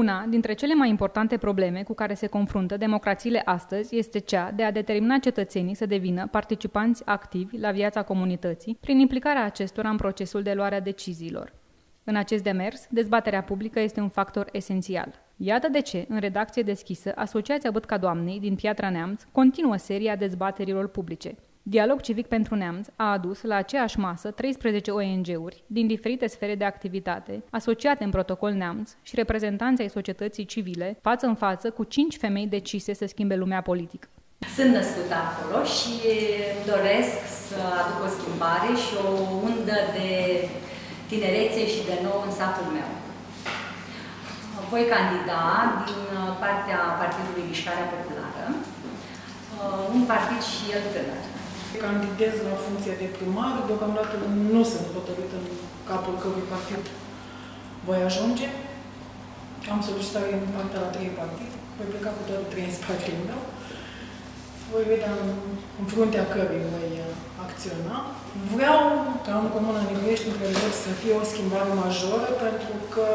Una dintre cele mai importante probleme cu care se confruntă democrațiile astăzi este cea de a determina cetățenii să devină participanți activi la viața comunității prin implicarea acestora în procesul de luare a deciziilor. În acest demers, dezbaterea publică este un factor esențial. Iată de ce, în redacție deschisă, Asociația Bătca Doamnei din Piatra Neamț continuă seria dezbaterilor publice. Dialog Civic pentru Neamț a adus la aceeași masă 13 ONG-uri din diferite sfere de activitate, asociate în protocol Neamț și reprezentanții ai societății civile, față în față cu 5 femei decise să schimbe lumea politică. Sunt născută acolo și doresc să aduc o schimbare și o undă de tinerețe și de nou în satul meu. Voi candida din partea Partidului Mișcarea Populară, un partid și el tânăr. Candidez la funcție de primar, deocamdată nu sunt hotărât în capul cărui partid voi ajunge. Am solicitat din partea la 3 partide, voi pleca cu doar 3 în spatele meu. Voi vedea în fruntea cărui voi acționa. Vreau ca în Comuna Negruiești, într-adevăr, să fie o schimbare majoră, pentru că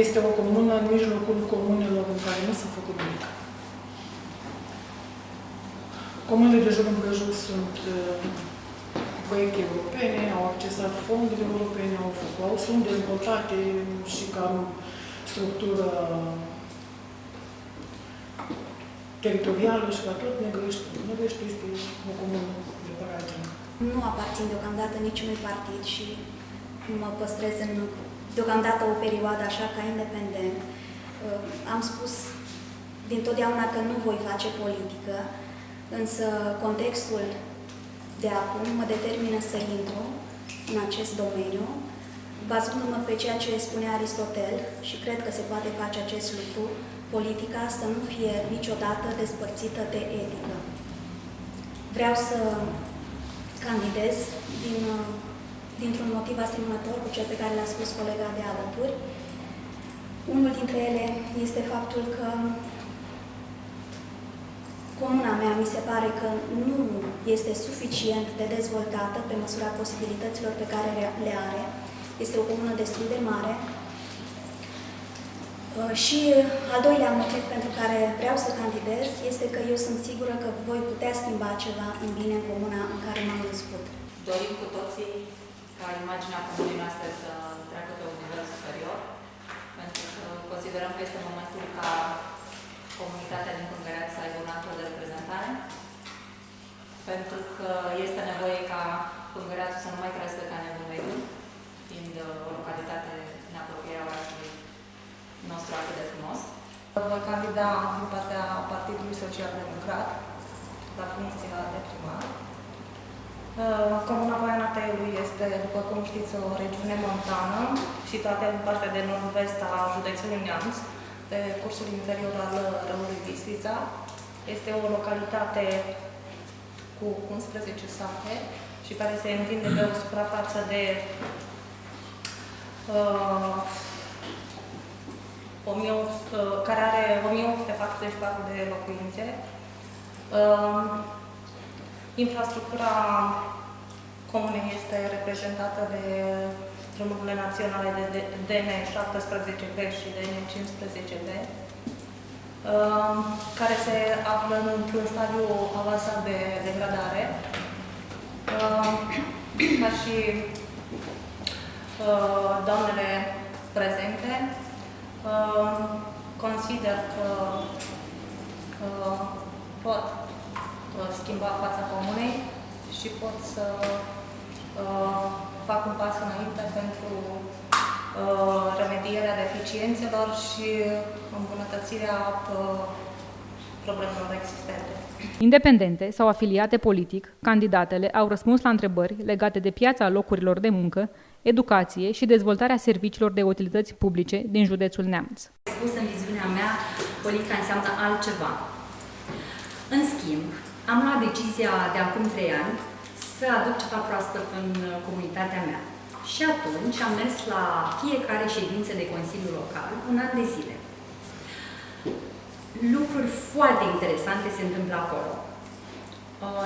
este o comună în mijlocul comunelor în care nu s-a făcut nimic. Comunele de jur împrejur sunt proiecte europene, au accesat fonduri europene, sunt dezvoltate și ca structură teritorială și ca tot Negruiești este o comună de paragine. Nu aparțin deocamdată niciunui partid și mă păstrez deocamdată o perioadă așa ca independent. Am spus dintotdeauna că nu voi face politică, însă contextul de acum mă determină să intru în acest domeniu, bazându-mă pe ceea ce spunea Aristotel și cred că se poate face acest lucru, politica să nu fie niciodată despărțită de etică. Vreau să candidez dintr-un motiv asemănător cu cel pe care l-a spus colega de alături. Unul dintre ele este faptul că comuna mea mi se pare că nu este suficient de dezvoltată pe măsura posibilităților pe care le are. Este o comună destul de mare. Și al doilea motiv pentru care vreau să candidez este că eu sunt sigură că voi putea schimba ceva în bine în comuna în care m-am născut. Dorim cu toții ca imaginea comunei noastre să treacă pe un nivel superior, pentru că considerăm că este momentul ca comunitatea din Pângăreață să aibă un alt fel de reprezentare, pentru că este nevoie ca Pângăreațul să nu mai crească ca nebun mediu, fiind o localitate în apropierea orașului nostru atât de frumos. Voi candida din partea Partidului Social Democrat la funcția de primar. Comuna Poiana Teiului este, după cum știți, o regiune montană situată în partea de nord-vest a județului Neamț, pe cursul inferior al râului Bistrița. Este o localitate cu 11 sate și care se întinde pe o suprafață de 1800, care are 1844 de locuințe. Infrastructura comunei este reprezentată de drumurile naționale de DN17B și DN15B, care se află într-un stadiu avansat de degradare. Ca și doamnele prezente, consider că pot schimba fața comunei și pot să fac un pas înainte pentru remedierea deficiențelor și îmbunătățirea problemelor existente. Independente sau afiliate politic, candidatele au răspuns la întrebări legate de piața locurilor de muncă, educație și dezvoltarea serviciilor de utilități publice din județul Neamț. Spus în viziunea mea, politica înseamnă altceva. În schimb, am luat decizia de acum 3 ani să aduc ceva proaspăt în comunitatea mea. Și atunci am mers la fiecare ședință de Consiliu Local, un an de zile. Lucruri foarte interesante se întâmplă acolo.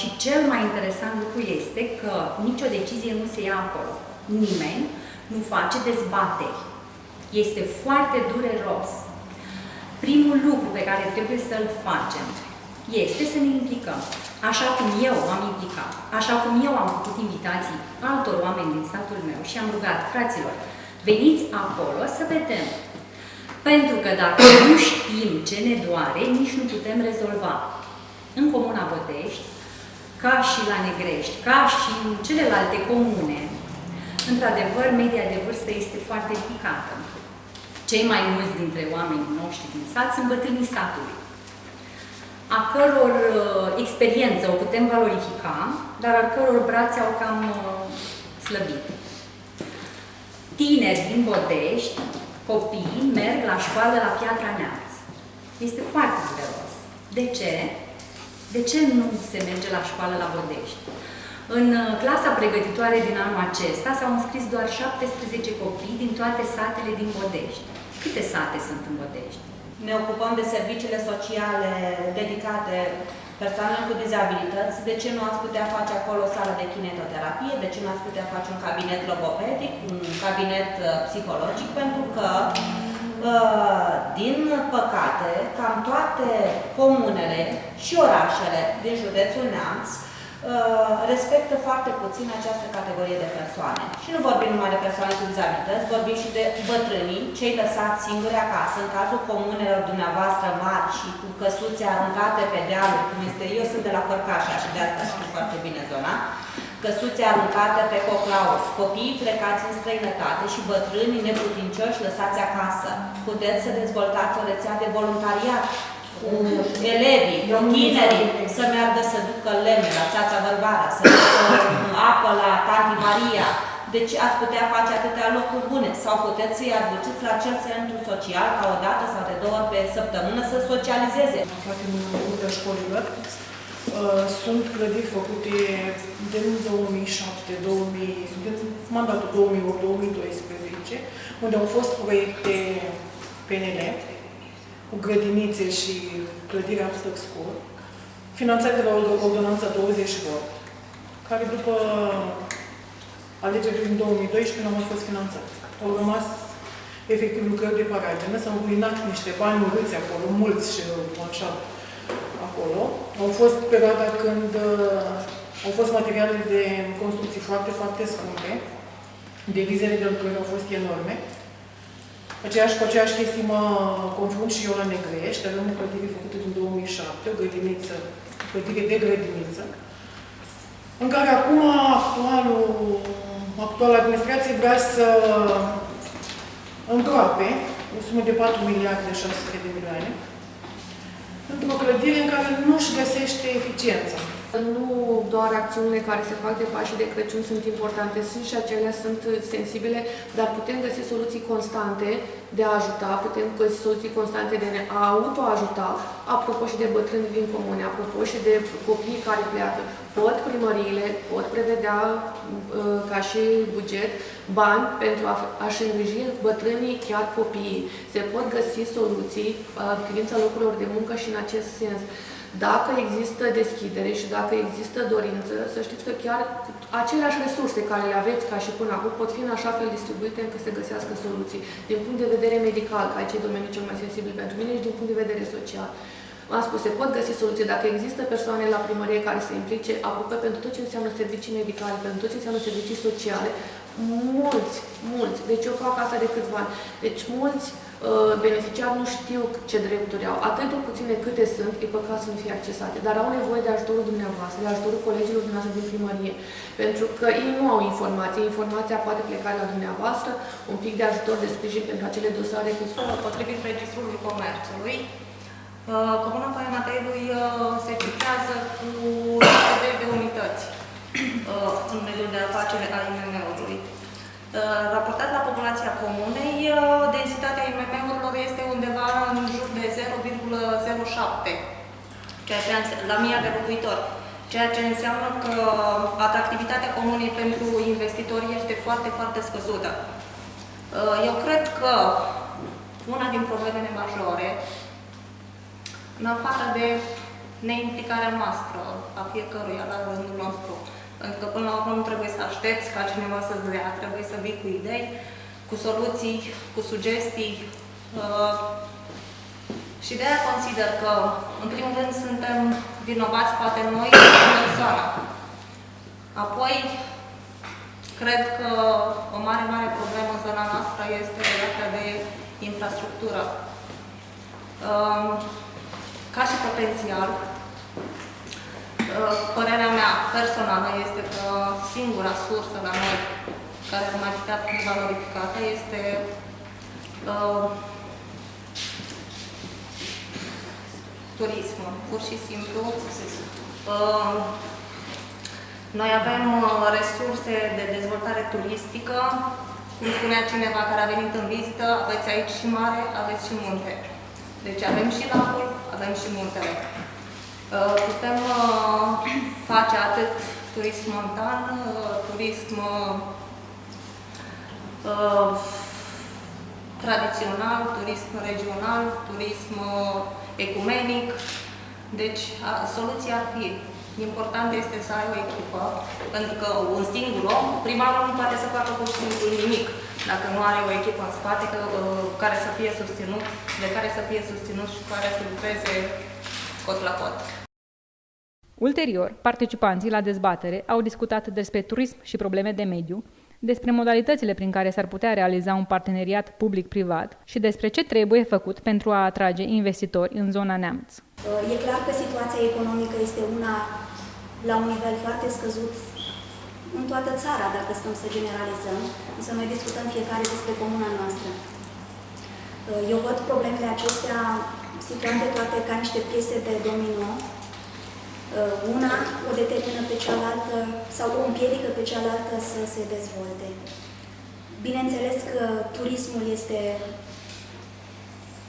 Și cel mai interesant lucru este că nicio decizie nu se ia acolo. Nimeni nu face dezbateri. Este foarte dureros. Primul lucru pe care trebuie să-l facem este să ne implicăm. Așa cum eu m-am implicat, așa cum eu am făcut invitații altor oameni din satul meu și am rugat, fraților, veniți acolo să vedem. Pentru că dacă nu știm ce ne doare, nici nu putem rezolva. În Comuna Bădești, ca și la Negrești, ca și în celelalte comune, într-adevăr, media de vârstă este foarte ridicată. Cei mai mulți dintre oamenii noștri din sat sunt bătrânii satului, a căror experiență o putem valorifica, dar a căror brațe au cam slăbit. Tineri din Bădești, copii, merg la școală la Piatra Neamț. Este foarte dureros. De ce? De ce nu se merge la școală la Bădești? În clasa pregătitoare din anul acesta s-au înscris doar 17 copii din toate satele din Bădești. Câte sate sunt în Bădești? Ne ocupăm de serviciile sociale dedicate persoanelor cu dizabilități. De ce nu ați putea face acolo o sală de kinetoterapie? De ce nu ați putea face un cabinet logopedic, un cabinet psihologic? Pentru că, din păcate, cam toate comunele și orașele din județul Neamț respectă foarte puțin această categorie de persoane. Și nu vorbim numai de persoane cu dizabilități, vorbim și de bătrânii, cei lăsați singuri acasă, în cazul comunelor dumneavoastră mari și cu căsuțe aruncate pe dealuri, cum este eu, sunt de la Fărcașa și de asta știu foarte bine zona, căsuțe aruncate pe coclauri, copiii plecați în străinătate și bătrânii neputincioși lăsați acasă. Puteți să dezvoltați o rețea de voluntariat cu elevii, cu tinerii, să meargă să ducă lemne la Țața Vărbara, să ducă apă la Tanti Maria. Deci ați putea face atâtea locuri bune. Sau puteți să-i aduceți la acel centru social ca o dată sau de 2 ori pe săptămână să socializeze. Aflate în curtea școlilor. Sunt clădiri făcute din 2007, din mandatul 2008-2012, unde au fost proiecte PNL, cu grădinițe și clădirea Afterschool, finanțate de la ordonanța 28, care după alegerile din 2012 nu au mai fost finanțate. Au rămas efectiv lucrări de paragenă, s-au ruinat niște bani urâți acolo, mulți și așa acolo. Au fost perioada când au fost materiale de construcții foarte, foarte scumpe, devizele de lucrări au fost enorme. Cu aceeași chestie mă confrunt și eu la Negrești. Avem o clădire făcută din 2007, o grădiniță, clădire de grădiniță, în care acum actuala administrație vrea să îngroape o sumă de 4 miliarde 600 de milioane într-o clădire în care nu își găsește eficiența. Nu doar acțiunile care se fac de Paști de Crăciun sunt importante, sunt și acelea sunt sensibile, dar putem găsi soluții constante de a ajuta, putem găsi soluții constante de a autoajuta, apropo și de bătrâni din comune, apropo și de copii care pleacă. Pot primăriile, pot prevedea ca și buget bani pentru a-și îngriji bătrânii, chiar copiii. Se pot găsi soluții în privința locurilor de muncă și în acest sens. Dacă există deschidere și dacă există dorință, să știți că chiar aceleași resurse care le aveți ca și până acum pot fi în așa fel distribuite încât să găsească soluții. Din punct de vedere medical, că aici e domeniul cel mai sensibil pentru mine, și din punct de vedere social. Am spus, se pot găsi soluții dacă există persoane la primărie care se implice aproape pentru tot ce înseamnă servicii medicale, pentru tot ce înseamnă servicii sociale. Mulți. Deci eu fac asta de câțiva ani. Deci mulți beneficiari nu știu ce drepturi au. Atât de puține câte sunt, e păcat să nu fie accesate. Dar au nevoie de ajutorul dumneavoastră, de ajutorul colegilor dumneavoastră din primărie. Pentru că ei nu au informație. Informația poate pleca la dumneavoastră, un pic de ajutor, de sprijin pentru acele dosare. Potrivit Registrului Comerțului, Comuna Baia Mateiului se cifrează cu 70 de unități în mediul de afaceri a IMM-ului. Raportat la populația comunei, densitatea IMM-urilor este undeva în jur de 0,07 la 1000 de locuitori, ceea ce înseamnă că atractivitatea comunei pentru investitori este foarte, foarte scăzută. Eu cred că una din problemele majore, în afară de neimplicarea noastră, a fiecăruia la rândul nostru, pentru că până la urmă nu trebuie să aștepți ca cineva să-ți dea, trebuie să vii cu idei. cu soluții, cu sugestii și de aia consider că, în primul rând, suntem vinovați poate noi ca persoană. Apoi, cred că o mare problemă în zona noastră este legată de infrastructură. Ca și potențial, părerea mea personală este că singura sursă la noi care ar mai putea fi valorificată este turismul, pur și simplu. Noi avem resurse de dezvoltare turistică, cum spunea cineva care a venit în vizită, aveți aici și mare, aveți și munte. Deci avem și lacuri, avem și muntele. Putem face atât turism montan, turism tradițional, turism regional, turism ecumenic. Deci soluția ar fi, important este să ai o echipă, pentru că un singur om, primarul nu poate să facă pur și simplu nimic dacă nu are o echipă în spate care să fie susținut, de care să fie susținut și care să lucreze cot la cot. Ulterior, participanții la dezbatere au discutat despre turism și probleme de mediu, despre modalitățile prin care s-ar putea realiza un parteneriat public-privat și despre ce trebuie făcut pentru a atrage investitori în zona Neamț. E clar că situația economică este una la un nivel foarte scăzut în toată țara, dacă stăm să generalizăm, însă noi discutăm fiecare despre comuna noastră. Eu văd problemele acestea situate toate ca niște piese de domino. Una o determină pe cealaltă sau o împiedică pe cealaltă să se dezvolte. Bineînțeles că turismul este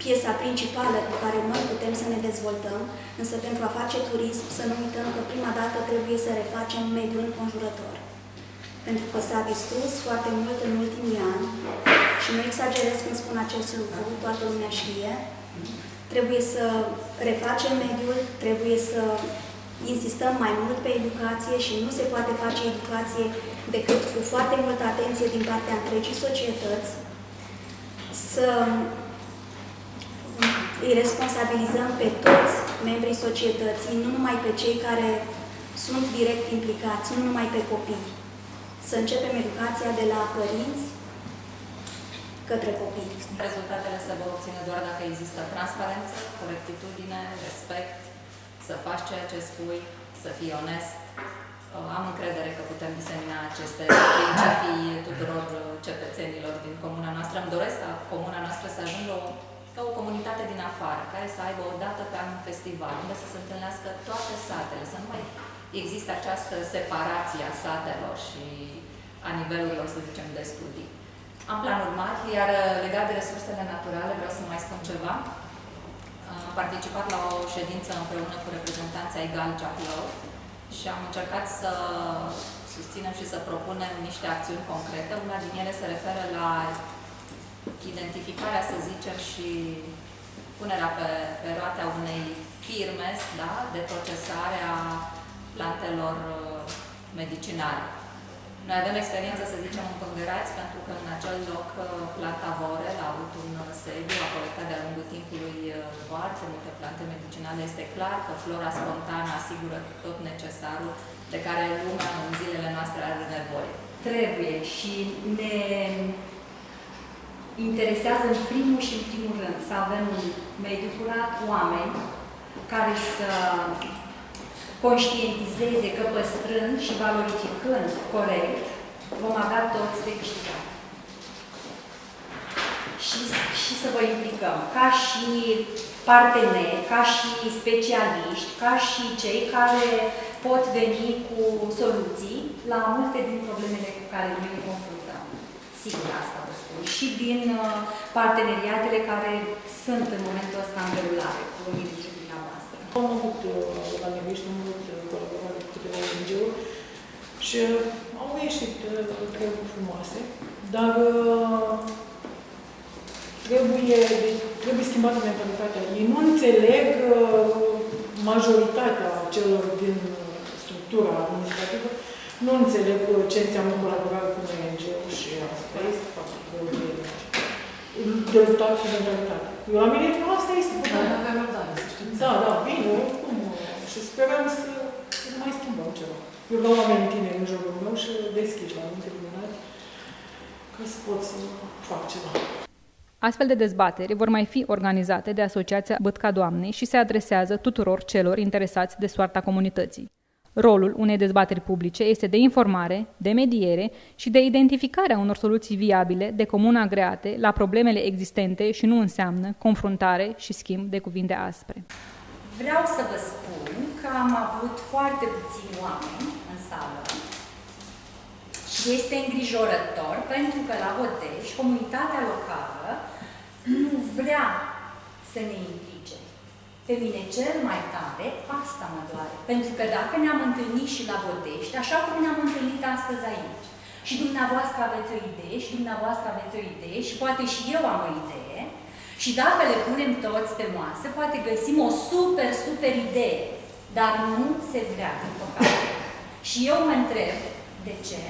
piesa principală cu care noi putem să ne dezvoltăm, însă pentru a face turism să nu uităm că prima dată trebuie să refacem mediul înconjurător. Pentru că s-a distrus foarte mult în ultimii ani și nu exagerez când spun acest lucru, toată lumea știe. Trebuie să refacem mediul, trebuie să insistăm mai mult pe educație și nu se poate face educație decât cu foarte multă atenție din partea întregii societăți, să îi responsabilizăm pe toți membrii societății, nu numai pe cei care sunt direct implicați, nu numai pe copii. Să începem educația de la părinți către copii. Rezultatele se vor obține doar dacă există transparență, corectitudine, respect, să faci ceea ce spui, să fii onest. Am încredere că putem disemina aceste principii tuturor cetățenilor din comuna noastră. Îmi doresc ca comuna noastră să ajungă ca o comunitate din afară, care să aibă o dată pe an un festival, unde să se întâlnească toate satele, să nu mai există această separație a satelor și a nivelurilor, să zicem, de studii. Am planuri mari, iar legat de resursele naturale, vreau să mai spun ceva. Am participat la o ședință împreună cu reprezentanții ai Galgea Plău și am încercat să susținem și să propunem niște acțiuni concrete. Una din ele se referă la identificarea, să zicem, și punerea pe roate a unei firme, da, de procesare a plantelor medicinale. Noi avem experiență, să zicem, în Pângărați, pentru că în acel loc planta Vorel a avut un sediu, a colectat de-a lungul timpului foarte multe plante medicinale. Este clar că flora spontană asigură tot necesarul de care lumea în zilele noastre are nevoie. Trebuie și ne interesează în primul și în primul rând să avem un mediu curat, oameni care să conștientizeze că păstrând și valorificând corect vom avea toți de câștigat. Și să vă implicăm ca și parteneri, ca și specialiști, ca și cei care pot veni cu soluții la multe din problemele cu care noi ne confruntăm. Sigur, asta vă spun. Și din parteneriatele care sunt în momentul ăsta în derulare cu industria dumneavoastră. Am avut la Nevești, am avut colaborare cu câteva ONG-uri și au ieșit treburi frumoase, dar trebuie schimbată mentalitatea. Ei nu înțeleg majoritatea celor din structura administrativă nu înțeleg ce înseamnă colaborare cu ONG-ul și asta este faptul că de luptat și mentalitate. Eu la mine asta este. Da, bine, oricum. Și sperăm să mai schimbăm ceva. Eu vreau oameni tineri în jurul meu și deschiși la multe luminate ca să pot să fac ceva. Astfel de dezbateri vor mai fi organizate de Asociația Bătca Doamnei și se adresează tuturor celor interesați de soarta comunității. Rolul unei dezbateri publice este de informare, de mediere și de identificarea unor soluții viabile de comun agreate la problemele existente și nu înseamnă confruntare și schimb de cuvinte aspre. Vreau să vă spun că am avut foarte puțini oameni în sală și este îngrijorător pentru că la Boteș comunitatea locală nu vrea să ne implice. Pe mine cel mai tare asta mă doare. Pentru că dacă ne-am întâlnit și la Botești, așa cum ne-am întâlnit astăzi aici, și dumneavoastră aveți o idee, și dumneavoastră aveți o idee, și poate și eu am o idee, și dacă le punem toți pe masă, poate găsim o super idee. Dar nu se vrea, din păcate. Și eu mă întreb, de ce?